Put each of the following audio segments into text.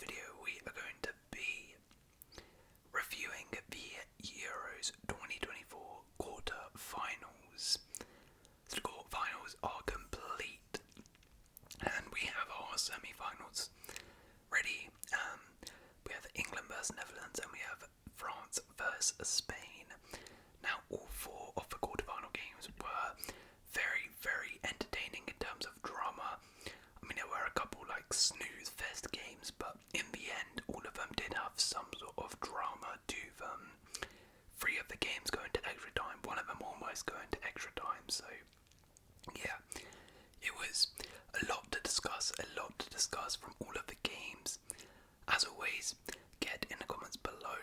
video we are going to be reviewing the Euros 2024 quarter-finals. So the quarter-finals are complete and we have our semi-finals ready. We have England versus Netherlands and we have France versus Spain. Now all four of the quarter-final games were very, very entertaining in terms of drama. I mean, there were a couple like snooze fest games, but in the end, all of them did have some sort of drama to them. 3 of the games going to extra time, one of them almost going to extra time. So, yeah, it was a lot to discuss from all of the games. As always, get in the comments below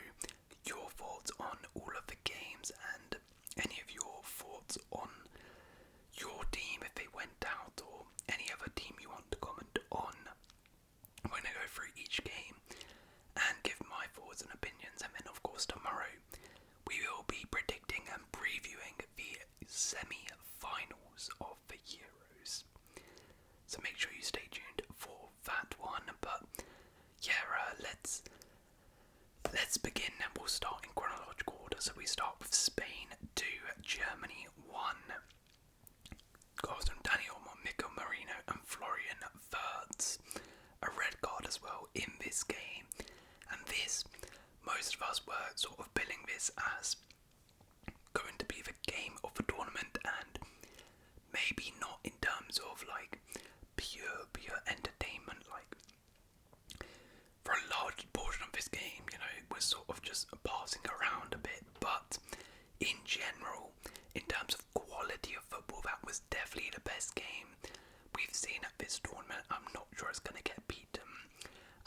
your thoughts on all of the games and any of your thoughts on your team if they went out or any other team you want to comment on. I'm going to go through each game and give my thoughts and opinions, and then of course tomorrow we will be predicting and previewing the semi-finals of the Euros. So make sure you stay tuned for that one. But yeah, let's begin and we'll start in chronological order. So we start with Spain 2, Germany 1. Goals from Daniel, Mikel Merino and Florian Wirtz. A red card as well in this game. And this, most of us were sort of billing this as going to be the game of the tournament, and maybe not in terms of like pure entertainment. Like for a large portion of this game, you know, it was sort of just passing around a bit, but in general, in terms of quality of football, that was definitely the best game we've seen at this tournament. I'm not sure it's going to get beaten,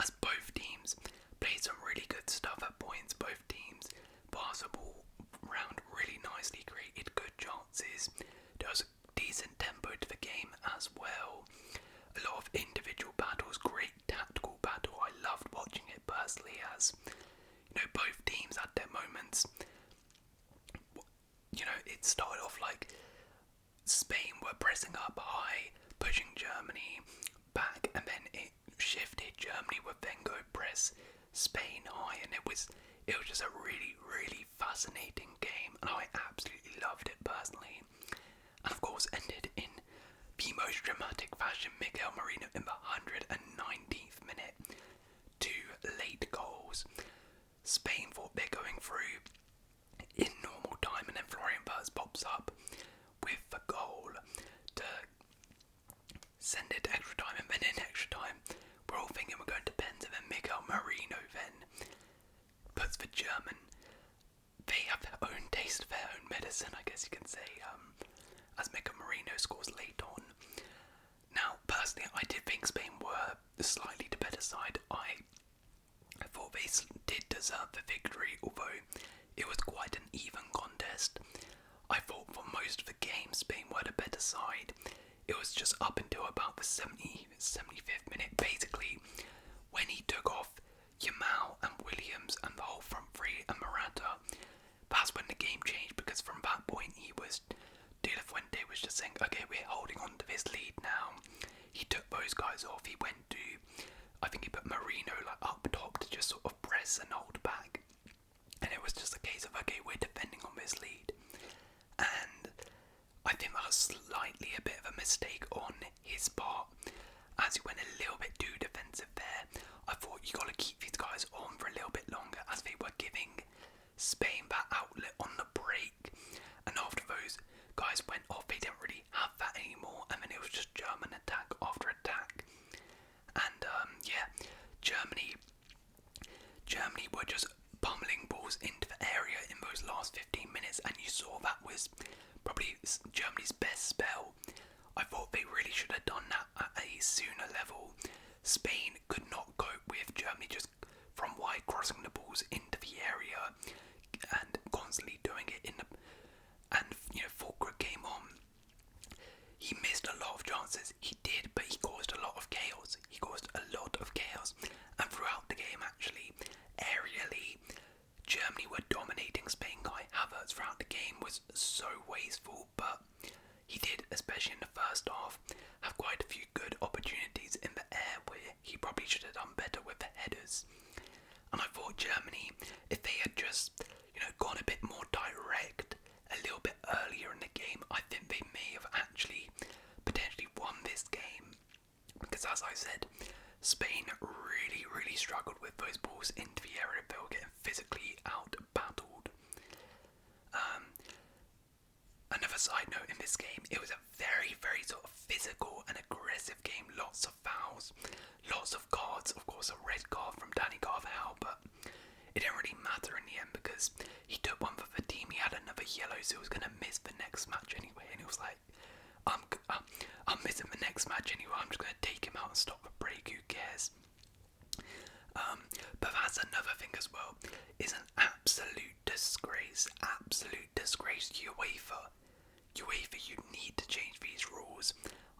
as both teams played some really good stuff at points. Both teams passed the ball around really nicely, created good chances. There was a decent tempo to the game as well. A lot of individual battles, great tactical battle. I loved watching it personally, as you know, both teams had their moments. You know, it started off like Spain were pressing up high, pushing Germany back, and then it shifted. Germany would then go press Spain high, and it was just a really, really fascinating game, and I absolutely loved it personally. And of course, ended in the most dramatic fashion. Mikel Merino in the 119th minute, 2 late goals. Spain thought they're going through in normal time, and then Florian Wirtz pops up with the goal to send it to extra time, and then in extra time we're all thinking we're going to pens, and then Mikel Merino then puts the German. They have their own taste, their own medicine, I guess you can say, as Mikel Merino scores late on. Now, personally, I did think Spain were slightly the better side. I thought they did deserve the victory, although it was quite an even contest. I thought for most of the game Spain were the better side. It was just up until about the 75th minute, basically, when he took off Yamal and Williams and the whole front three and Morata. That's when the game changed, because from that point De La Fuente was just saying, okay, we're holding on to this lead now. He took those guys off. He went to, I think he put Merino like up top to just sort of press and hold back. And it was just a case of, okay, we're defending on this lead. And I think that was slightly a bit of a mistake on his part, as he went a little bit too defensive there. I thought you got to keep these guys on for a little bit longer, as they were giving Spain that outlet on the break. And after those guys went off, they didn't really have that anymore, and then it was just German attack after attack. And yeah, Germany were just pummeling balls into the area in those last 15 minutes, and you saw that was probably Germany's best spell. I thought they really should have done that at a sooner level. Spain could not cope with Germany just from wide crossing the balls into the area and constantly doing it and you know, Fulkrug came on. He missed a lot of chances. He did, but he caused a lot of chaos. And throughout the game, actually, aerially, Germany were dominating Spain. Kai Havertz throughout the game was so wasteful, but he did, especially in the first half, have quite a few good opportunities in the air where he probably should have done better with the headers. as I said, Spain really struggled with those balls into the area. They were getting physically out-battled. Another side note in this game, it was a very sort of physical and aggressive game. Lots of fouls, lots of cards. Of course, a red card from Danny Carvajal, but it didn't really matter in the end because he took one for the team. He had another yellow, so he was going to miss the next match anyway. And it was like, I'm missing the next match anyway. I'm just going to take him out and stop the break. Who cares? But that's another thing as well. Is an absolute disgrace. UEFA, you need to change these rules.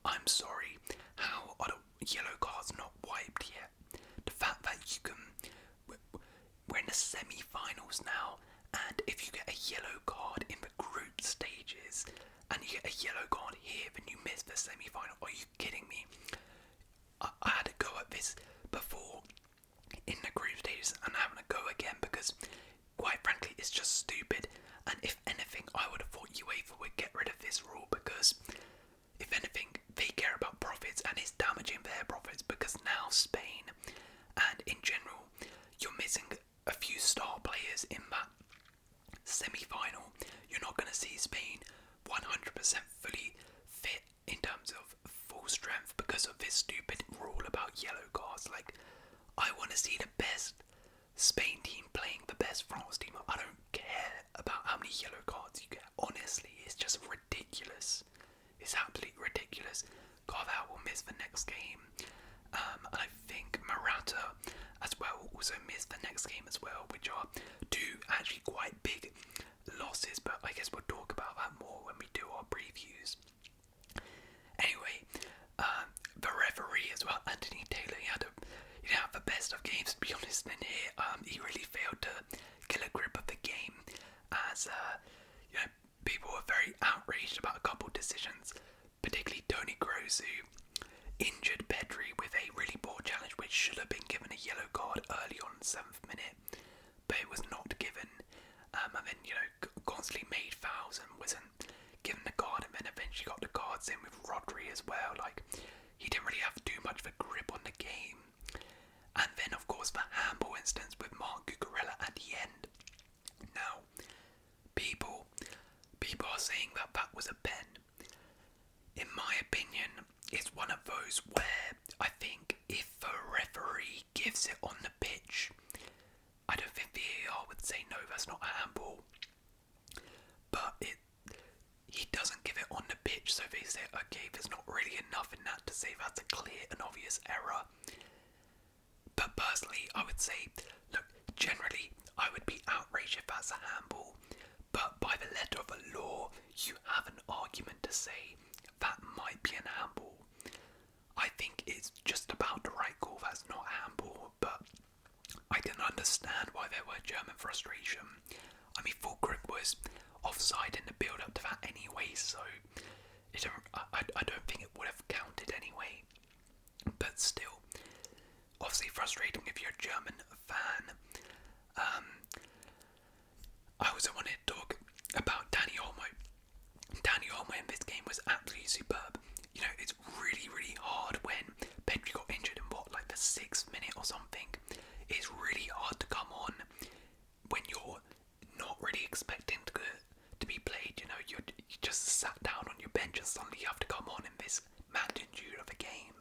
I'm sorry. How are the yellow cards not wiped yet? The fact that you can. We're in the semi-finals now, and if you get a yellow card in the group stages, and you get a yellow card here, then you miss the semi-final. Are you kidding me? I had to go at this before in the group stages, and I'm having to go again because, quite frankly, it's just stupid. And if anything, I would have thought UEFA would get rid of this rule because, if anything, they care about profits, and it's damaging their profits because now Spain, and in general, you're missing a few star players in that semi-final. You're not going to see Spain 100% fully fit in terms of full strength because of this stupid rule about yellow cards. Like, I want to see the best Spain team playing the best France team. I don't care about how many yellow cards you get. Honestly, it's just ridiculous. It's absolutely ridiculous. Carvalho will miss the next game. And I think Morata as well also missed the next game as well, which are two actually quite big losses, but I guess we'll talk about that more when we do our previews. Anyway, the referee as well, Anthony Taylor, he didn't have the best of games, to be honest, in here. He really failed to get a grip of the game, as people were very outraged about a couple decisions, particularly Toni Kroos, who injured Pedri with a really poor challenge, which should have been given a yellow card early on in the 7th minute, but it was not given. And then, constantly made fouls and wasn't given the card, and then eventually got the cards in with Rodri as well. Like, he didn't really have too much of a grip on the game. And then, of course, the handball instance with Marc Cucurella at the end. Now, people are saying that that was a pen. In my opinion, it's one of those where I think if the referee gives it on the pitch, I don't think VAR would say no, that's not a handball. But he doesn't give it on the pitch, so they say, okay, there's not really enough in that to say that's a clear and obvious error. But personally, I would say, look, generally, I would be outraged if that's a handball. But by the letter of the law, you have an argument to say that might be an handball. I think it's just about the right call, that's not a handball, but I can understand why there were German frustration. I mean, Fulkrug was offside in the build-up to that anyway, so I don't think it would have counted anyway. But still, obviously frustrating if you're a German fan. I also wanted to talk about Dani Olmo. Dani Olmo in this game was absolutely superb. It's really hard when Pedri got injured in the 6th minute or something. It's really hard to come on when you're not really expecting to be played. You just sat down on your bench and suddenly you have to come on in this magnitude of a game.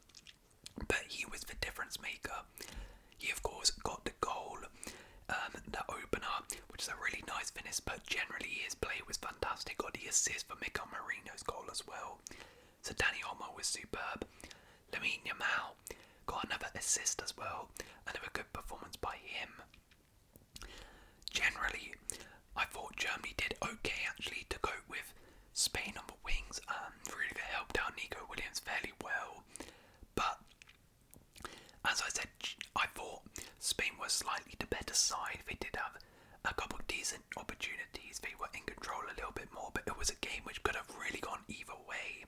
But he was the difference maker. He of course got the goal, the opener, which is a really nice finish, but generally his play was fantastic. Got the assist for Miguel Marino's goal as well. So Dani Olmo was superb. Lamine Yamal got another assist as well. Another good performance by him. Generally, I thought Germany did okay actually to cope with Spain on the wings. Really they helped out Nico Williams fairly well. But as I said, I thought Spain was slightly the better side. They did have a couple of decent opportunities. They were in control a little bit more, but it was a game which could have really gone either way.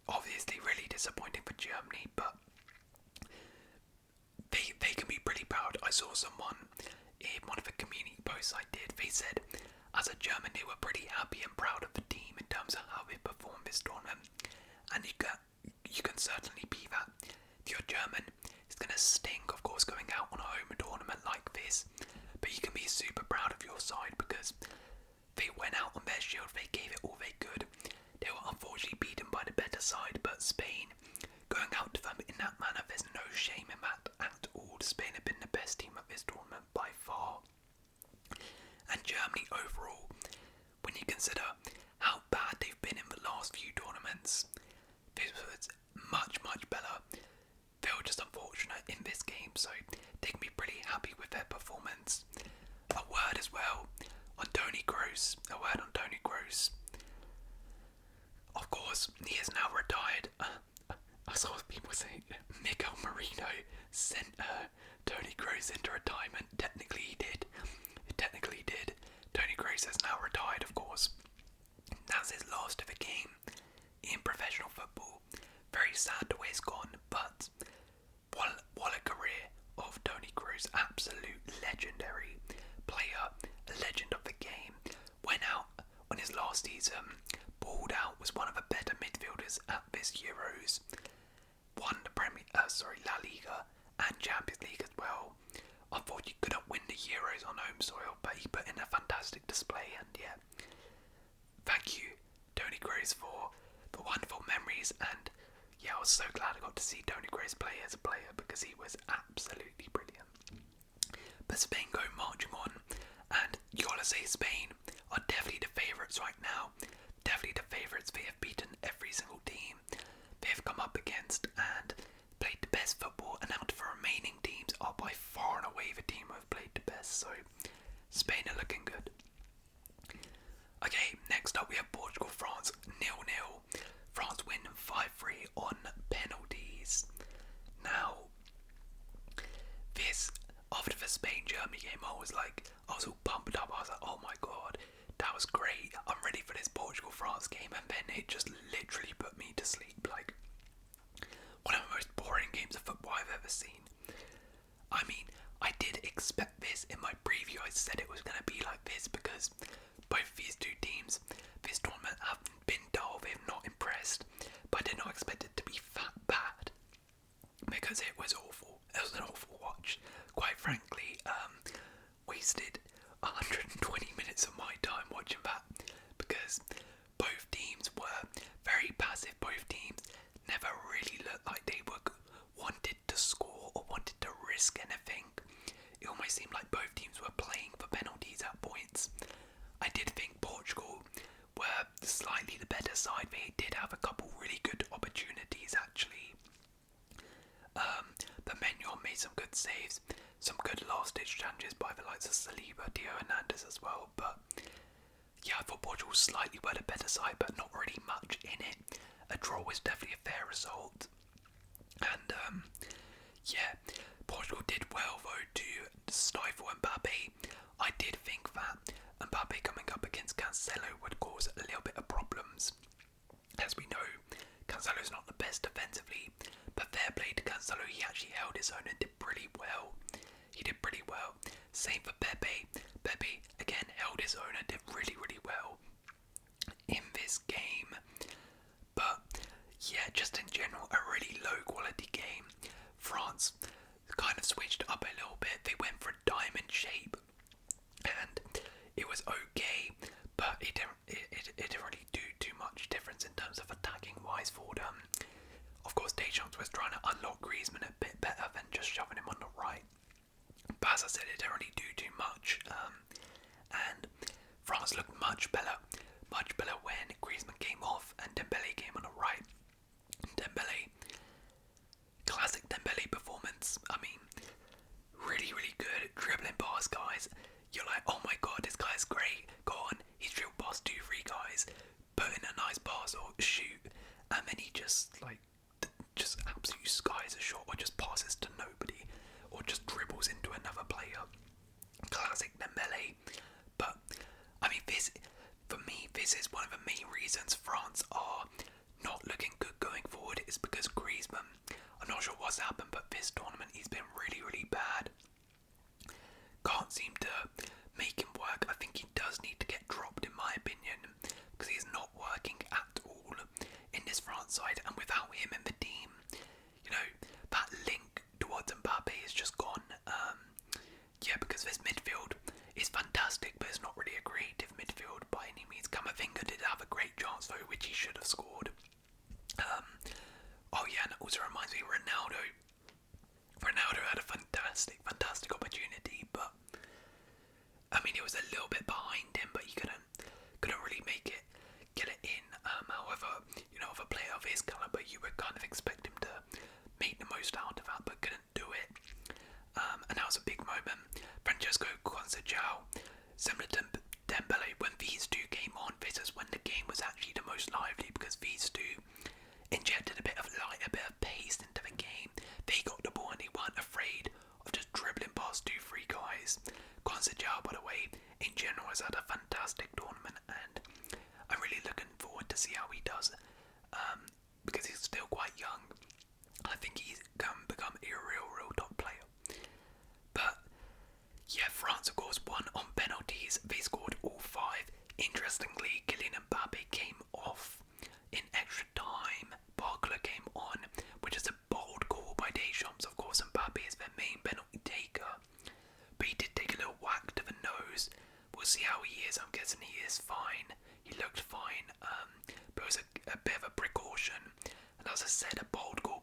Obviously really disappointing for Germany, but they can be pretty proud. I saw someone in one of the community posts I did, they said as a German they were pretty happy and proud of the team in terms of how they performed this tournament, and you you can certainly be that. If you're German, it's going to sting, of course, going out on a home tournament like this, but you can be super proud of your side because they went out on their shield, they gave it all they could. They were unfortunately beaten by the better side, but Spain, going out to them in that manner, there's no shame in that at all. Spain have been the best team at this tournament by far. And Germany overall, when you consider how bad they've been in the last few tournaments, this was much, much better. They were just unfortunate in this game, so they can be pretty happy with their performance. A word as well on Toni Kroos. Of course, he is now retired. I saw people saying Miguel Marino sent Toni Kroos into retirement. Technically he did. Toni Kroos has now retired, of course. That's his last ever game in professional football. Very sad the way it's gone, but what a career of Toni Kroos. Absolute legendary player, a legend of the game. Went out on his last season, balled out, was one of the better midfielders at this Euros. Won the La Liga and Champions League as well. Unfortunately, couldn't win the Euros on home soil, but he put in a fantastic display, and yeah, thank you, Toni Kroos, for the wonderful memories. And yeah, I was so glad I got to see Toni Kroos play as a player because he was absolutely brilliant. But Spain go marching on, and you gotta say Spain are definitely the favourites right now. Definitely the favourites. They have beaten every single team they have come up against and played the best football, and out of the remaining teams are by far and away the team who have played the best, so Spain are looking good. Okay, next up we have Portugal, France 0-0. France win 5-3 on penalties. Now, this, after the Spain-Germany game, I was all pumped up. I was like, oh my god, that was great. I'm ready for this Portugal-France game, and then it just literally put me to sleep. Like, one of the most boring games of football I've ever seen. I mean, I did expect this in my preview. I said it was going to be like this because both these two teams this tournament have been dull. They have not impressed, but I did not expect it to be that bad because it was awful. It was an awful watch. Quite frankly, wasted 120 minutes of my time watching that because both teams were very passive. Both teams never really looked like they wanted to score or wanted to risk anything. It almost seemed like both teams were playing for penalties at points. I did think Portugal were slightly the better side. They did have a couple really good opportunities actually. But Manuel made some good saves, some good last-ditch challenges by the likes of Saliba, Theo Hernandez as well. But yeah, I thought Portugal slightly were the better side, but not really much in it. A draw was definitely a fair result. And yeah, Portugal did well though to stifle Mbappe. I did think that Mbappe coming up against Cancelo would cause a little bit of problems. As we know, Cancelo's not the best defensively, but fair play to Cancelo, he actually held his own and did pretty well. Same for Pepe. Pepe again held his own and did really, really well in this game. But yeah, just in general, a really low quality game. France kind of switched up a little bit. They went for a diamond shape and it was okay, but it didn't really do too much difference in terms of attacking wise for them. Of course, Deschamps was trying to unlock Griezmann a bit better than just shoving him on the right. But as I said, it didn't really do too much. And France looked much better when Griezmann came off and Dembele came on the right. Dembele, classic Dembele performance. I mean, really, really good dribbling past guys. You're like, oh my god, this guy's great. Go on, he's dribbled past 2-3 guys, put in a nice pass or shoot, and then he just absolutely skies a shot or just passes to nobody or just dribbles into another player. Classic Dembele. But I mean, this is one of the main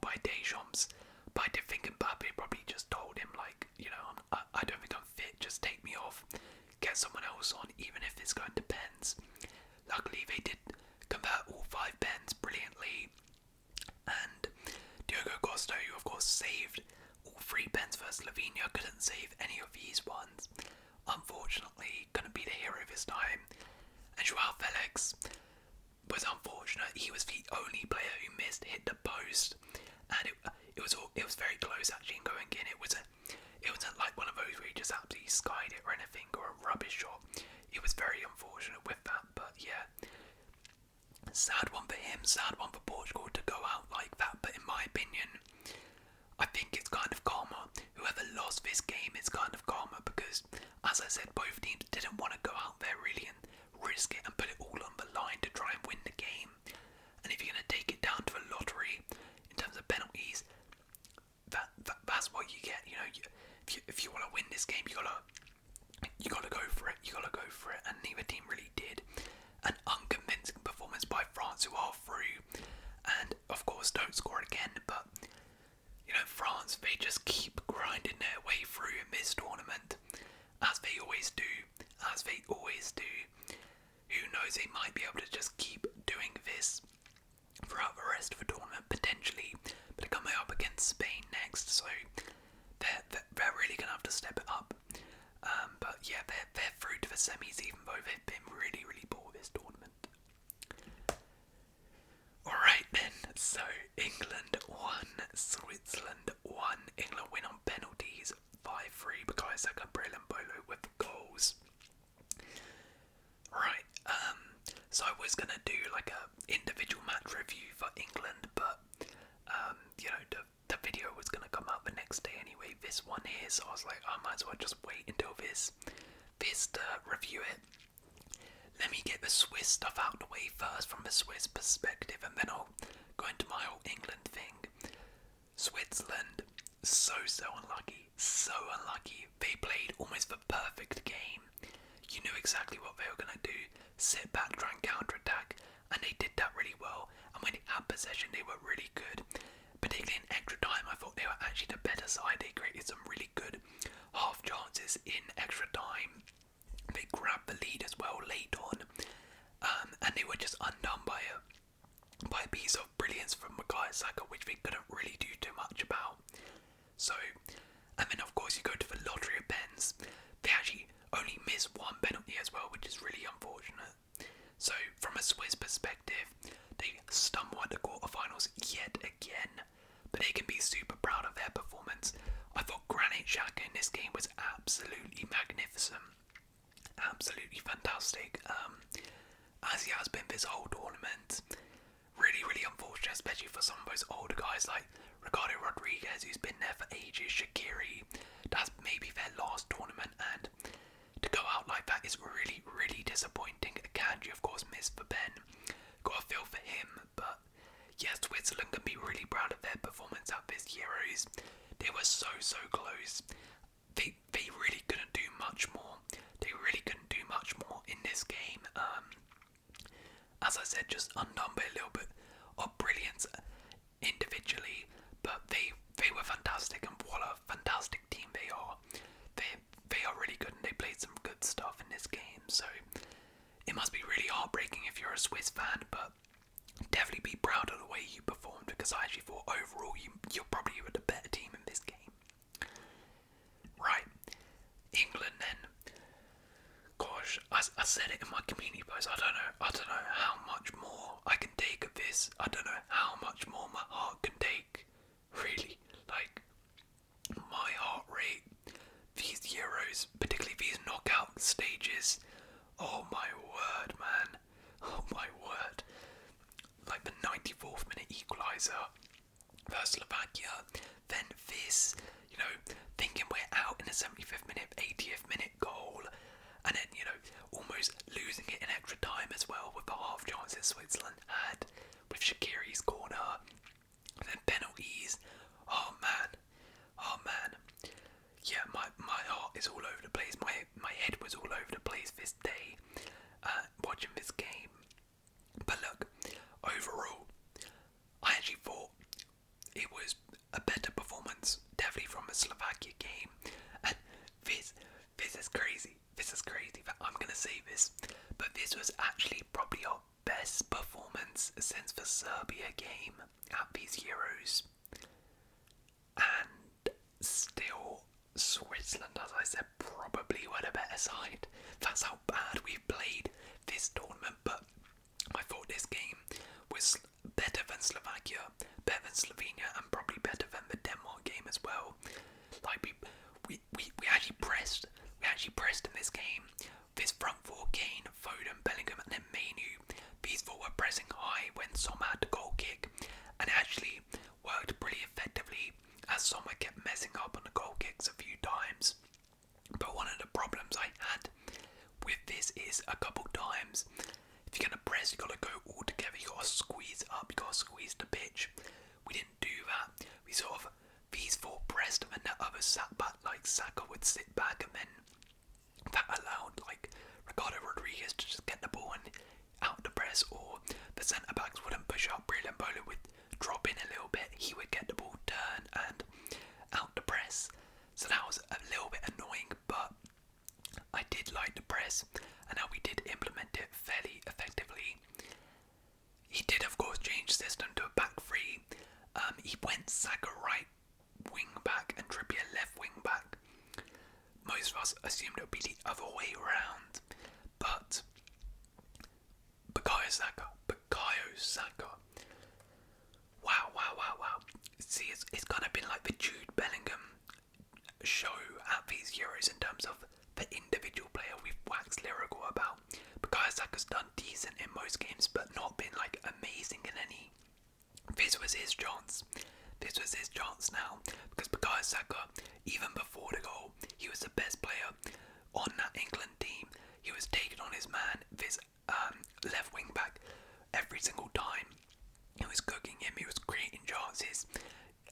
by Deschamps. But I did think Mbappe probably just told him, like, I don't think I'm fit, just take me off, get someone else on, even if it's going to pens. Luckily, they did convert all 5 pens brilliantly, and Diogo Costa, who of course saved all 3 pens for Slovenia, couldn't save any of these ones. Unfortunately, couldn't be the hero this time. And Joao Felix was unfortunate. He was the only player who hit the post, and it was very close actually in going in. It wasn't like one of those where he just absolutely skied it or anything, or a rubbish shot. It was very unfortunate with that, but yeah, sad one for him, sad one for Portugal to go out like that. But in my opinion, I think it's kind of karma. Whoever lost this game, it's kind of karma, because as I said, both teams didn't want to go out there really and risk it and put it all on the line to try and win the game. And if you're going to take it down to a lottery in terms of penalties, that's what you get. If you want to win this game, you gotta go for it. You gotta go for it, and neither team really did. An unconvincing performance by France, who are through, and of course don't score again. But France, they just keep grinding their way through in this tournament, as they always do. As they always do. Who knows? They might be able to just keep doing this throughout the rest of the tournament potentially. But they're coming up against Spain next, so they're really gonna have to step it up. But yeah, they're through to the semis, even though they've been really, really poor this tournament. Alright then, so England 1, Switzerland 1. England win on penalties 5-3 because Gabriel Mbolo with the goals. Right, so I was gonna do like a individual match review for England, but the video was gonna come out the next day anyway, this one here, so I was like, I might as well just wait until this to review it. Let me get the Swiss stuff out of the way first from the Swiss perspective, and then I'll go into my whole England thing. Switzerland, so unlucky, so unlucky. They played almost the perfect game. You knew exactly what they were going to do, sit back, try and counter-attack, and they did that really well. And when they had possession, they were really good. Particularly in extra time, I thought they were actually the better side. They created some really good half chances in extra time. They grabbed the lead as well late on, and they were just undone by a piece of brilliance from Bukayo Saka, which they couldn't really do too much about. So, and then of course you go to the lottery of pens. They actually only missed one penalty as well, which is really unfortunate. So, from a Swiss perspective, they stumble at the quarterfinals yet again, but they can be super proud of their performance. I thought Granit Xhaka in this game was absolutely magnificent, absolutely fantastic, as he has been this whole tournament. Really, really unfortunate, especially for some of those older guys like Ricardo Rodriguez, who's been there for ages, Shaqiri. That's maybe their last tournament, and to go out like that is really, really disappointing. Akanji, of course, missed the pen. Got a feel for him, but yes, Switzerland can be really proud of their performance at this Euros. They were so close. They really couldn't do much more. They really couldn't do much more in this game. As I said, just undone by a little bit of brilliance individually, but they were fantastic, and what a fantastic team they are. They are really good, and they played some good stuff in this game, so it must be really heartbreaking if you're a Swiss fan, but definitely be proud of the way you performed, because I actually thought overall you're probably the better team in this game. Right, England then. Gosh, I said it in my community post. I don't know how much more I can take of this. I don't know how much more my heart can take. Really, like my heart rate. These Euros, particularly these knockout stages. Oh my word, man. Oh my word. Like the 94th minute equaliser versus Slovakia. Then this, thinking we're out in the 75th minute, 80th minute goal. And then, almost losing it in extra time as well with the half chances Switzerland had with Shaqiri's corner. And then penalties. Oh man. Yeah, my heart is all over the place. My head was all over the place this day watching this game. But look, overall, I actually thought it this, but this was actually probably our best performance since the Serbia game at these Euros. And still, Switzerland, as I said, probably were the better side. That's how bad we've played this tournament, but I thought this game was better than Slovakia, better than Slovenia, and probably better than the Denmark game as well. Like, we actually pressed. We actually pressed in this game. This front four, Kane, Foden, Bellingham, and then Manu. These four were pressing high when Sommer had the goal kick, and it actually worked pretty effectively as Sommer kept messing up on the goal kicks a few times. But one of the problems I had with this is a couple times, if you're gonna press, you gotta go all together. You gotta squeeze up. You gotta squeeze the pitch. We didn't do that. We sort of, these four pressed and then the others sat back. Like Saka would sit back, and then that allowed like Ricardo Rodriguez to just get the ball and out the press, or the centre backs wouldn't push up. Brilliant Bowler would drop in a little bit. He would get the ball, turn, and out the press. So that was a little bit annoying, but I did like the press, and now we did implement it fairly effectively. He did, of course, change system to a back three. He went Saka right wing back and Trippier left wing back. Most of us assumed it would be the other way around, but Bukayo Saka. Wow. See, it's kind of been like the Jude Bellingham show at these Euros in terms of the individual player we've waxed lyrical about. Bukayo Saka's done decent in most games, but not been like amazing in any. This was his chance. Now, because Bukayo Saka, even before the goal, he was the best player on that England team. He was taking on his man, this left wing back, every single time. He was cooking him. He was creating chances.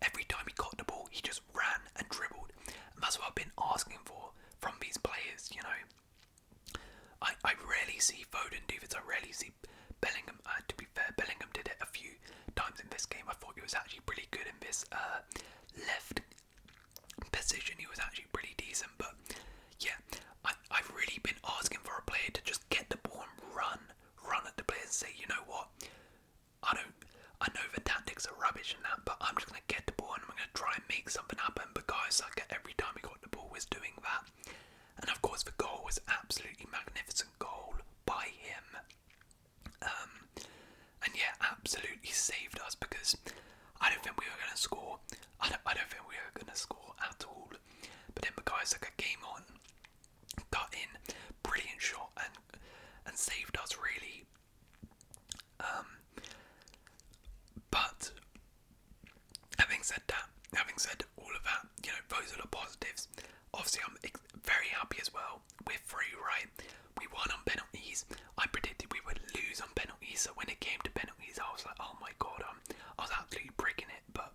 Every time he got the ball, he just ran and dribbled. And that's what I've been asking for from these players, you know. I rarely see Foden do this. I rarely see Bellingham. To be fair, Bellingham did it a few times in this game. I thought he was actually pretty good in this left position. He was actually pretty decent. But yeah, I've really been asking for a player to just get the ball and run at the players and say, you know what, I know the tactics are rubbish and that, but I'm just going to get the ball and I'm going to try and make something happen. Because Saka, every time he got the ball, was doing that. And of course the goal was absolutely magnificent goal by him. And yeah, absolutely saved us, because I don't think we were going to score. I don't think we were going to score at all. But then Bukayo Saka came on, got in, brilliant shot, and saved us really. But having said all of that, you know, those are the positives. Obviously, I'm very happy as well. We're free, right? We won on penalties. I predicted we would lose on penalties, so when it came to penalties, I was like, oh my god, I was absolutely breaking it. But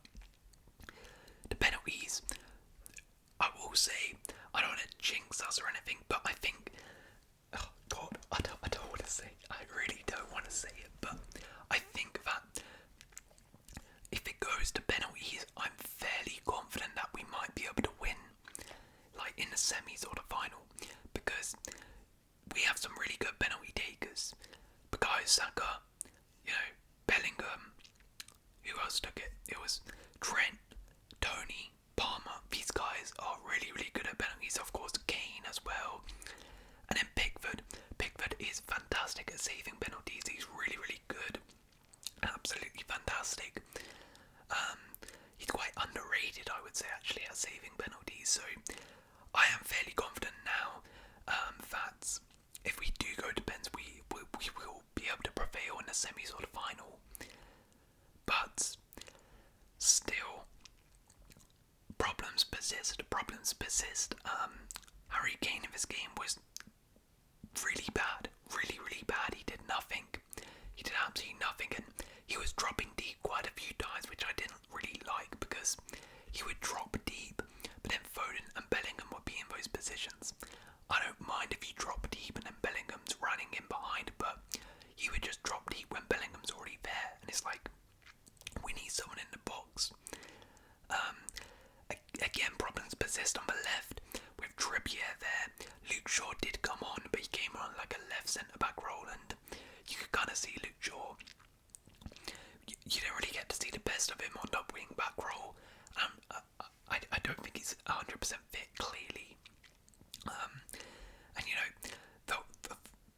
the penalties, I will say, I don't want to jinx us or anything, but I think, oh god, I don't want to say, I really don't want to say it, but I think that if it goes to penalties, I'm fairly confident that we might be able to win, like in the semis or the final, because we have some really good penalty takers. Bukayo Saka, you know, Bellingham, who else took it? It was Trent, Tony, Palmer. These guys are really, really good at penalties. Of course, Kane as well. And then Pickford. Pickford is fantastic at saving penalties. He's really, really good. Absolutely fantastic. He's quite underrated, I would say, actually, at saving penalties. So I am fairly confident now that if we do go to pens, we will be able to prevail in the semis or the final. But still, problems persist. Harry Kane in this game was really bad. Really, really bad. He did nothing. He did absolutely nothing, and he was dropping deep quite a few times, which I didn't really like, because he would drop deep, but then Foden and Bellingham would be in those positions. I don't mind if you drop deep and then Bellingham's running in behind, but he would just drop deep when Bellingham's already there, and it's like, we need someone in the box. Again, problems persist on the left with Trippier there. Luke Shaw did come on, but he came on like a left wing back role. I don't think he's 100% fit, clearly. And you know,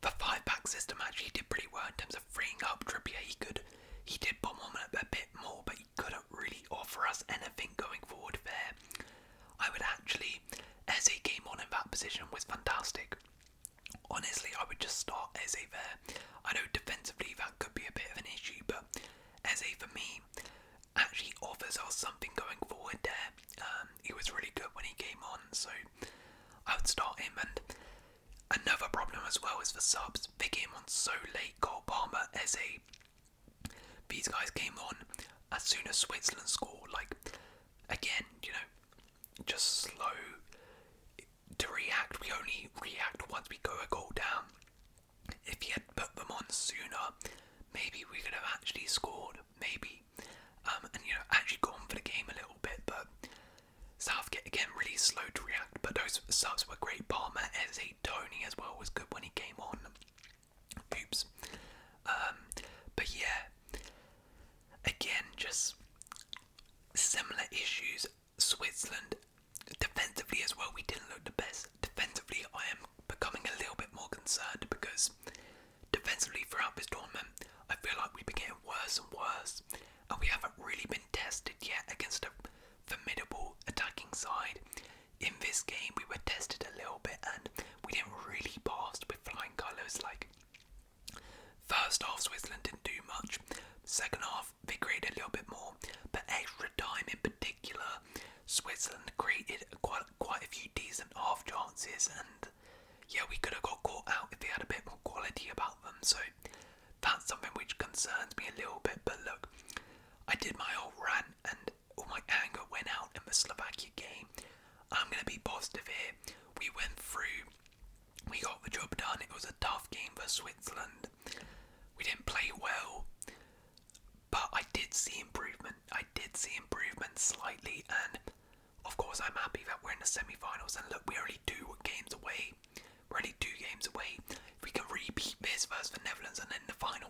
the 5-back system actually did pretty well in terms of freeing up Trippier. He did bomb on a bit more, but he couldn't really offer us anything going forward there. I would actually, Eze came on in that position was fantastic. Honestly, I would just start Eze there. I know defensively that could be a bit of an issue, but Eze for me actually offers us something going forward there. He was really good when he came on, so I would start him. And another problem as well is the subs. They came on so late. Cole Palmer, Eze. These guys came on as soon as Switzerland scored. Like, again, you know, just slow to react. We only react once we go a goal down. If he had put them on sooner, maybe we could have actually scored. Maybe. And, you know, actually gone for the game a little bit. But Southgate, again, really slow to react. But those subs were great. Palmer, Eze, Tony as well was good when he came on. Oops. But yeah, again, just similar issues. Switzerland, defensively as well, we didn't look the best. Defensively, I am becoming a little bit more concerned because defensively throughout this tournament, I feel like we've been getting worse and worse, and we haven't really been tested yet against a formidable attacking side. In this game, we were tested a little bit, and we didn't really pass with flying colours. Like, first half, Switzerland didn't do much. Second half, they created a little bit more, but extra time in particular, Switzerland created quite a few decent half chances, and yeah, we could have got caught out if they had a bit more quality about them. So that's something which concerns me a little bit. But look, I did my whole rant, and all my anger went out in the Slovakia game. I'm going to be positive here. We went through. We got the job done. It was a tough game for Switzerland. We didn't play well, but I did see improvement. Slightly, and of course I'm happy that we're in the semi-finals. And look, we're only 2 games away. If we can repeat this versus the Netherlands and then the final,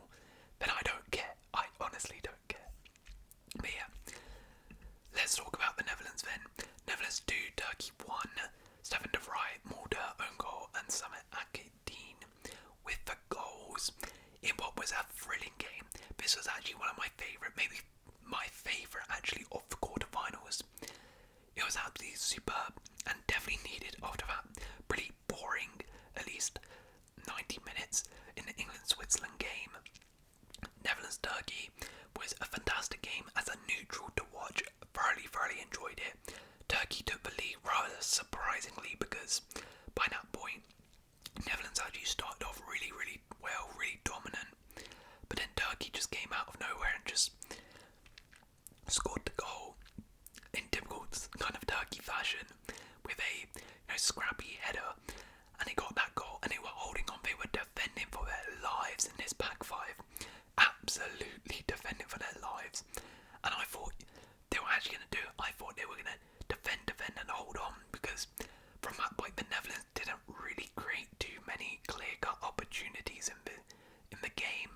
then I don't care. I honestly don't care. But yeah, let's talk about the Netherlands then. Netherlands 2, Turkey 1. Stefan de Vrij, Mulder, own goal, and Samet Akindin with the goals in what was a thrilling game. This was actually one of my favourite, maybe my favourite actually, of the quarterfinals. It was absolutely superb and definitely needed after that pretty boring, at least 90 minutes in the England-Switzerland game. Netherlands-Turkey was a fantastic game as a neutral to watch. Thoroughly enjoyed it. Turkey took the lead rather surprisingly because by that point, Netherlands actually started off really well, really dominant. But then Turkey just came out of nowhere and just scored the goal in typical kind of Turkey fashion with a scrappy header, and they got that goal and they were holding on. They were defending for their lives in this back five, absolutely defending for their lives. And I thought they were actually going to do it. I thought they were going to defend and hold on, because from that point the Netherlands didn't really create too many clear-cut opportunities in the game.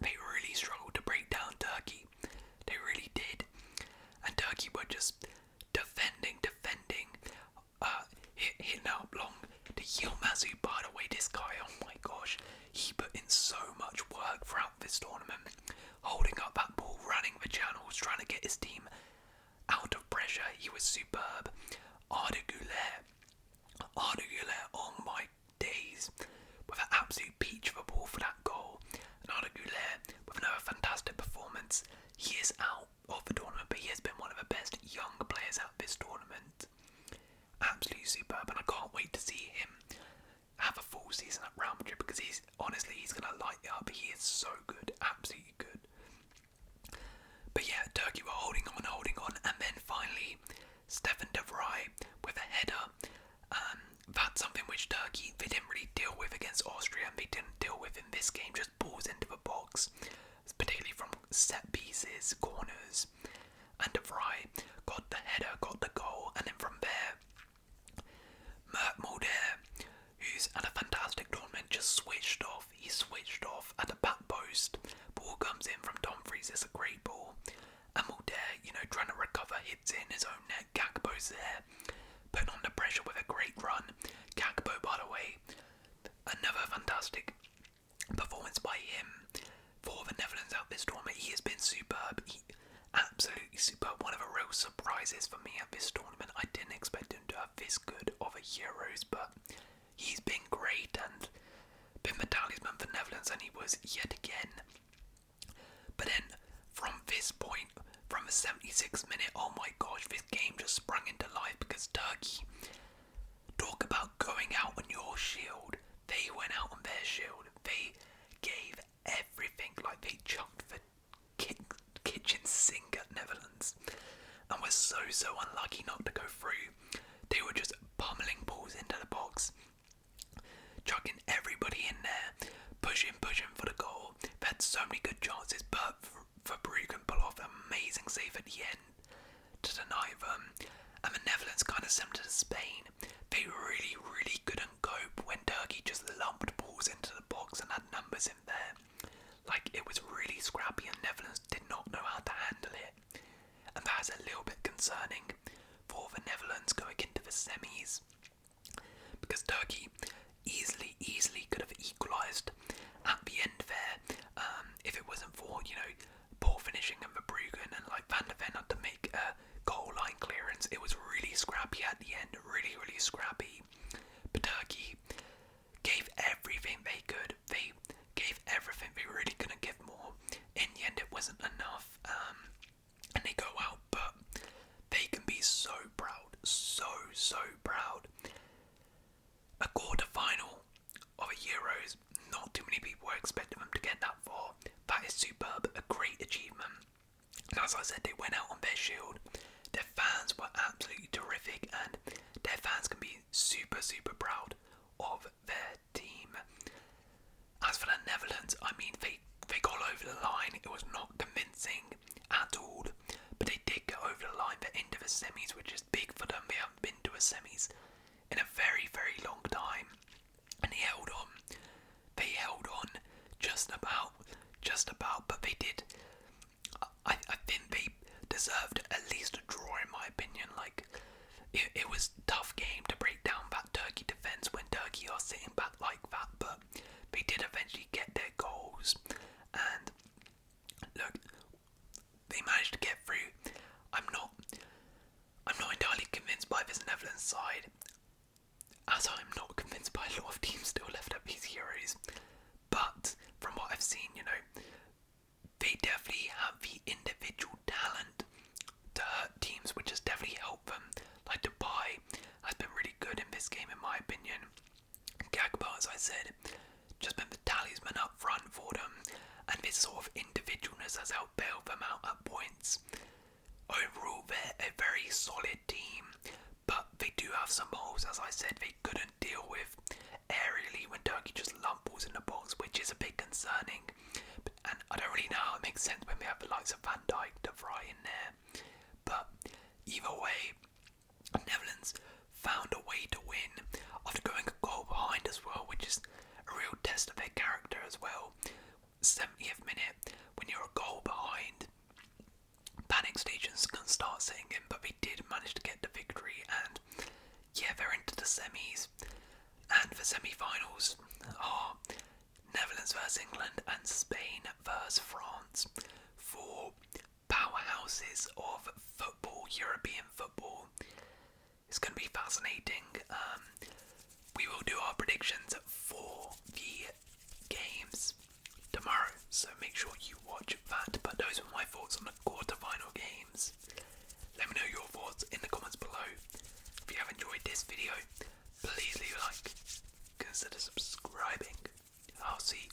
They really struggled to break down Turkey. They really did. And Turkey were just defending, hitting out long to Yilmaz, who, by the way, this guy, oh my gosh, he put in so much work throughout this tournament, holding up that ball, running the channels, trying to get his team out of pressure. He was superb. Arda Güler, oh my days, with an absolute peach of a ball for that goal. And Arda Güler with another fantastic performance. He is out of the tournament, but he has been one of the best young players at this tournament. Absolutely superb, and I can't wait to see him have a full season at Real Madrid, because he's going to light it up. He is so good, absolutely good. But yeah, Turkey were holding on, and then finally Stefan de Vrij with a header. That's something which Turkey, they didn't really deal with against Austria, and they didn't deal with in this game, just balls into the box, particularly from set pieces, corners. And de Vrij got the header, got the goal, and then from there, Mert Mulder, who's had a fantastic tournament, just switched off. He switched off at the back post. Ball comes in from Dumfries, it's a great ball. And Mulder, surprises for me at this tournament. I didn't expect him to have this good of a Euros, but he's been great and been the talisman for Netherlands, and he was yet again. But then from this point, from the 76th minute, oh my gosh, this game just sprung into life because Turkey, talk about going out on your shield. They went out on their shield. They gave everything, like they chucked the kitchen sink at Netherlands and were so unlucky not to go through. They were just pummeling balls into the box, chucking everybody in there, pushing for the goal. They had so many good chances, but Verbruggen pull off an amazing save at the end to deny them. And the Netherlands kind of similar to Spain. They really couldn't cope when Turkey just lumped balls into the box and had numbers in there. Like, it was really scrappy and Netherlands did not know how to handle it. And that's a little bit concerning for the Netherlands going into the semis. Because Turkey easily could have equalised at the end there, if it wasn't for, poor finishing of Verbruggen and like Van der Ven had to make a goal line clearance. It was really scrappy at the end, really scrappy. But Turkey gave everything they could. They gave everything. They really couldn't give more. In the end, it wasn't enough, and they go out. But they can be so proud, so proud. A quarter final of a Euros. Not too many people were expecting them to get that far. That is superb, a great achievement. And as I said, they went out on their shield. Their fans were absolutely terrific, and their fans can be super proud of their team. As for the Netherlands, I mean, they got over the line. It was not convincing at all, but they did get over the line. They're into the semis, which is big for them. They haven't been to a semis in a very long time, and they held on. They held on just about, but they did. I think they deserved at least a draw, in my opinion. Like, it was a tough game to break down that Turkey defence when Turkey are sitting back like that, but they did eventually get their goals. And look, they managed to get through. I'm not entirely convinced by this Netherlands side, as I'm not convinced by a lot of teams still left at these Euros. But from what I've seen, they definitely have the individual talent to hurt teams, which has definitely helped them. Like, Dubai has been really good in this game, in my opinion. Gagba, as I said, just been the talisman up front for them, and this sort of individualness has helped bail them out at points. Overall, they're a very solid team, but they do have some holes, as I said, they couldn't deal with aerially when Turkey just lumped balls in the box, which is a bit concerning. And I don't really know how it makes sense when we have the likes of Van Dijk, De Vrij in there. But either way, Netherlands found a way to win after going a goal behind as well, which is a real test of their character as well. 70th minute, when you're a goal behind, panic stations can start setting in, but they did manage to get the victory, and yeah, they're into the semis. And for semi-finals, Netherlands versus England and Spain versus France, four powerhouses of football, European football. It's going to be fascinating. We will do our predictions for the games tomorrow, so make sure you watch that. But those were my thoughts on the quarter-final games. Let me know your thoughts in the comments below. If you have enjoyed this video, please leave a like, consider subscribing. I'll see